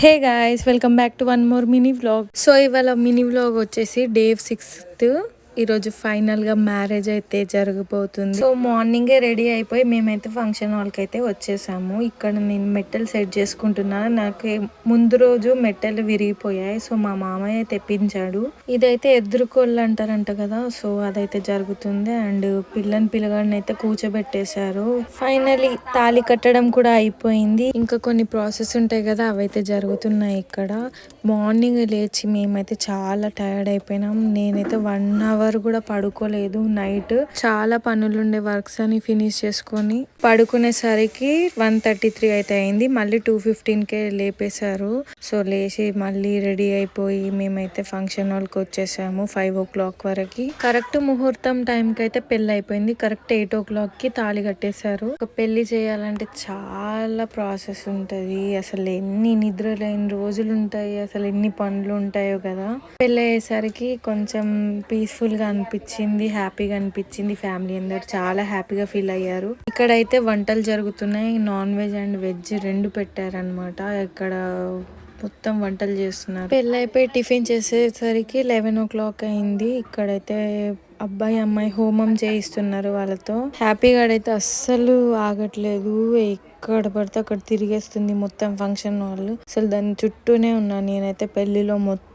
Hey guys, welcome back to one more mini vlog. So ఇవాళ mini vlog వచ్చేసి day 6th. ఈరోజు ఫైనల్గా marriage అయితే జరగబోతుంది. సో మార్నింగే రెడీ అయిపోయి మేమైతే ఫంక్షన్ హాల్కి అయితే వచ్చేసాము. ఇక్కడ నేను మెట్టెలు సెట్ చేసుకుంటున్నాను. నాకు ముందు రోజు మెట్టెలు విరిగిపోయాయి. సో మా మామయ్య తెప్పించాడు. ఇదైతే ఎదురుకోళ్ళు అంటారంట కదా, సో అదైతే జరుగుతుంది. అండ్ పిల్లగాడిని అయితే కూర్చోబెట్టేశారు. ఫైనలీ తాళి కట్టడం కూడా అయిపోయింది. ఇంకా కొన్ని ప్రాసెస్ ఉంటాయి కదా, అవైతే జరుగుతున్నాయి ఇక్కడ. మార్నింగ్ లేచి మేమైతే చాలా టైర్డ్ అయిపోయినాం. నేనైతే 1 hour కూడా పడుకోలేదు. నైట్ చాలా పనులుండే, వర్క్స్ అని ఫినిష్ చేసుకొని పడుకునేసరికి 1:33 అయితే అయింది. మళ్ళీ 2:15కే లేపేశారు. సో లేచి మళ్ళీ రెడీ అయిపోయి మేమైతే ఫంక్షన్ హాల్కి వచ్చేసాము 5 o'clock వరకు. కరెక్ట్ ముహూర్తం టైంకి అయితే పెళ్లి అయిపోయింది. కరెక్ట్ 8 o'clockకి తాళి కట్టేశారు. ఒక పెళ్లి చేయాలంటే చాలా ప్రాసెస్ ఉంటది. అసలు ఎన్ని నిద్ర లేని రోజులు ఉంటాయి, అసలు ఎన్ని పనులు ఉంటాయో కదా. పెళ్లి అయ్యేసరికి కొంచెం పీస్ఫుల్ గా అనిపించింది, హ్యాపీగా అనిపించింది. ఫ్యామిలీ అందరు చాలా హ్యాపీగా ఫీల్ అయ్యారు. ఇక్కడైతే వంటలు జరుగుతున్నాయి. నాన్ వెజ్ అండ్ వెజ్ రెండు పెట్టారనమాట. ఇక్కడ మొత్తం వంటలు చేస్తున్నారు. పెళ్ళి అయిపోయి టిఫిన్ చేసేసరికి 11 o'clock అయింది. ఇక్కడైతే అబ్బాయి అమ్మాయి హోమం చేయిస్తున్నారు వాళ్ళతో. హ్యాపీగా అయితే అస్సలు ఆగట్లేదు. ఎక్కడ పడితే అక్కడ తిరిగేస్తుంది మొత్తం ఫంక్షన్ హాల్. అసలు దాని చుట్టూనే ఉన్నాను నేనైతే. పెళ్లిలో మొత్తం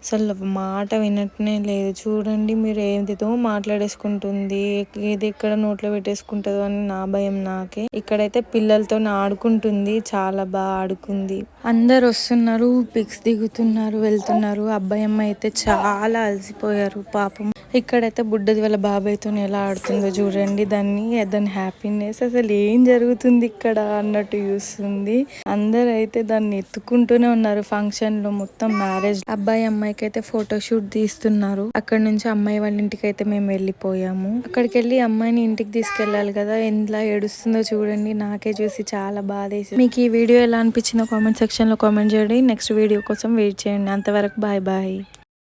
అసలు మాట వినట్నే లేదు. చూడండి మీరు, ఏదితో మాట్లాడేసుకుంటుంది, ఏది ఎక్కడ నోట్లో పెట్టేసుకుంటుందో అని నా భయం నాకే. ఇక్కడైతే పిల్లలతో ఆడుకుంటుంది, చాలా బాగా ఆడుకుంది. అందరు వస్తున్నారు, పిక్స్ దిగుతున్నారు, వెళ్తున్నారు. అబ్బాయి అమ్మాయి అయితే చాలా అలసిపోయారు పాపం. ఇక్కడైతే బుడ్డది వాళ్ళ బాబాయ్తో ఎలా ఆడుతుందో చూడండి. దాని హ్యాపీనెస్, అసలు ఏం జరుగుతుంది ఇక్కడ అన్నట్టు చూస్తుంది. అందరు అయితే దాన్ని ఎత్తుకుంటూనే ఉన్నారు. ఫంక్షన్ లో మొత్తం మ్యారేజ్, అబ్బాయి అమ్మాయికి అయితే ఫోటోషూట్ తీస్తున్నారు. అక్కడ నుంచి అమ్మాయి వాళ్ళ ఇంటికి అయితే మేము వెళ్ళిపోయాము. అక్కడికి వెళ్ళి అమ్మాయిని ఇంటికి తీసుకెళ్ళాలి కదా, ఎంత ఏడుస్తుందో చూడండి. నాకే చూసి చాలా బాధేసి. మీకు ఈ వీడియో ఎలా అనిపించిందో కామెంట్ సెక్షన్ లో కామెంట్ చేయండి. నెక్స్ట్ వీడియో కోసం వెయిట్ చేయండి. అంతవరకు బాయ్ బాయ్.